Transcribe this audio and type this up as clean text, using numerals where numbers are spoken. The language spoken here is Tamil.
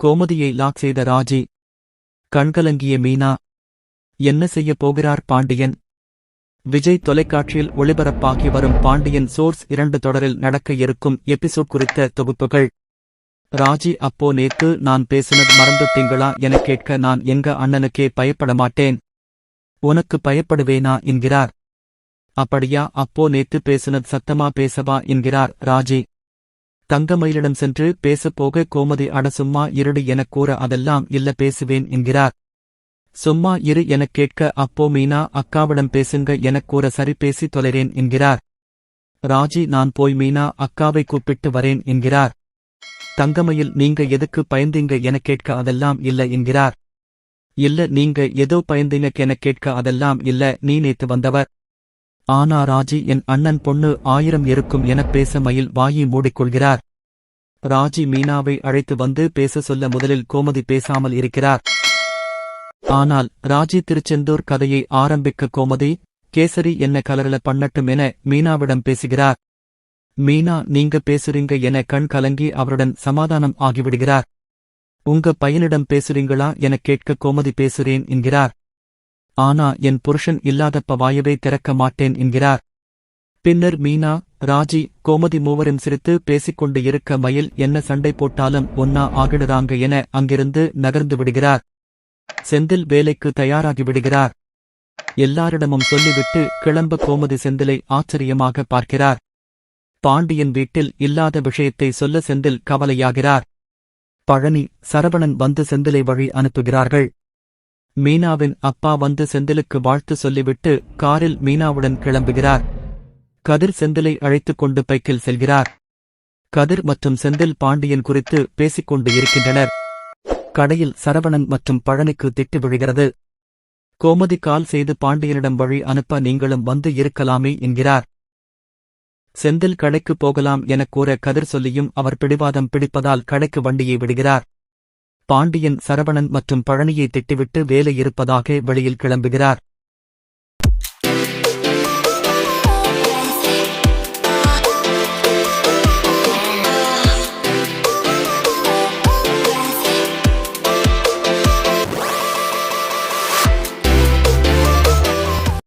கோமதியை லாக் செய்த ராஜி. கண்கலங்கிய மீனா. என்ன செய்யப் போகிறார் பாண்டியன்? விஜய் தொலைக்காட்சியில் ஒளிபரப்பாகி வரும் பாண்டியன் சோர்ஸ் 2 தொடரில் நடக்க இருக்கும் எபிசோட் குறித்த தொகுப்புகள். ராஜி அப்போ நேத்து நான் பேசுனது மறந்துட்டீங்களா என கேட்க நான் எங்க அண்ணனுக்கே பயப்பட மாட்டேன். உனக்கு பயப்படுவேனா என்கிறார். அப்படியா, அப்போ நேத்து பேசுனது சத்தமா பேசவா என்கிறார் ராஜி. தங்கமயிலிடம் சென்று பேசப்போக கோமதி அட சும்மா இருடி எனக் கூற அதெல்லாம் இல்ல பேசுவேன் என்கிறார். சும்மா இரு எனக் கேட்க அப்போ மீனா அக்காவிடம் பேசுங்க எனக் கூற சரி பேசி தொலைறேன் என்கிறார். ராஜி நான் போய் மீனா அக்காவை கூப்பிட்டு வரேன் என்கிறார். தங்கமயில் நீங்க எதுக்கு பயந்தீங்க எனக் கேட்க அதெல்லாம் இல்ல என்கிறார். இல்ல நீங்க ஏதோ பயந்தீங்க எனக் கேட்க அதெல்லாம் இல்ல, நீ நேத்து வந்தவர். ஆனா ராஜி என் அண்ணன் பொண்ணு 1000 இருக்கும் எனப் பேச மயில் வாயை மூடிக்கொள்கிறார். ராஜி மீனாவை அழைத்து வந்து பேச சொல்ல முதலில் கோமதி பேசாமல் இருக்கிறார். ஆனால் ராஜி திருச்செந்தூர் கதையை ஆரம்பிக்க கோமதி கேசரி என்ன கலர்ல பண்ணட்டும் என மீனாவிடம் பேசுகிறார். மீனா நீங்க பேசுறீங்க என கண் கலங்கி அவருடன் சமாதானம் ஆகிவிடுகிறார். உங்க பையனிடம் பேசுறீங்களா எனக் கேட்க கோமதி பேசுறேன் என்கிறார். ஆனா என் புருஷன் இல்லாதப்ப வாயவே திறக்க மாட்டேன் என்கிறார். பின்னர் மீனா, ராஜி, கோமதி மூவரும் சிரித்து பேசிக்கொண்டு இருக்க மயில் என்ன சண்டை போட்டாலும் ஒன்னா ஆகிடுறாங்க என அங்கிருந்து நகர்ந்து விடுகிறார். செந்தில் வேலைக்கு தயாராகி விடுகிறார். எல்லாரிடமும் சொல்லிவிட்டு கிளம்ப கோமதி செந்திலை ஆச்சரியமாக பார்க்கிறார். பாண்டியன் வீட்டில் இல்லாத விஷயத்தை சொல்ல செந்தில் கவலையாகிறார். பழனி, சரவணன் வந்து செந்திலை வழி அனுப்புகிறார்கள். மீனாவின் அப்பா வந்து செந்திலுக்கு வாழ்த்து சொல்லிவிட்டு காரில் மீனாவுடன் கிளம்புகிறார். கதிர் செந்திலை அழைத்துக் கொண்டு பைக்கில் செல்கிறார். கதிர் மற்றும் செந்தில் பாண்டியன் குறித்து பேசிக்கொண்டு இருக்கின்றனர். கடையில் சரவணன் மற்றும் பழனிக்கு திட்டு விழுகிறது. கோமதி கால் செய்து பாண்டியனிடம் வழி அனுப்ப நீங்களும் வந்து இருக்கலாமே என்கிறார். செந்தில் கடைக்கு போகலாம் எனக் கூற கதிர் சொல்லியும் அவர் பிடிவாதம் பிடிப்பதால் கடைக்கு வண்டியை விடுகிறார். பாண்டியன் சரவணன் மற்றும் பழனியை திட்டிவிட்டு வேலை இருப்பதாக வெளியில் கிளம்புகிறார்.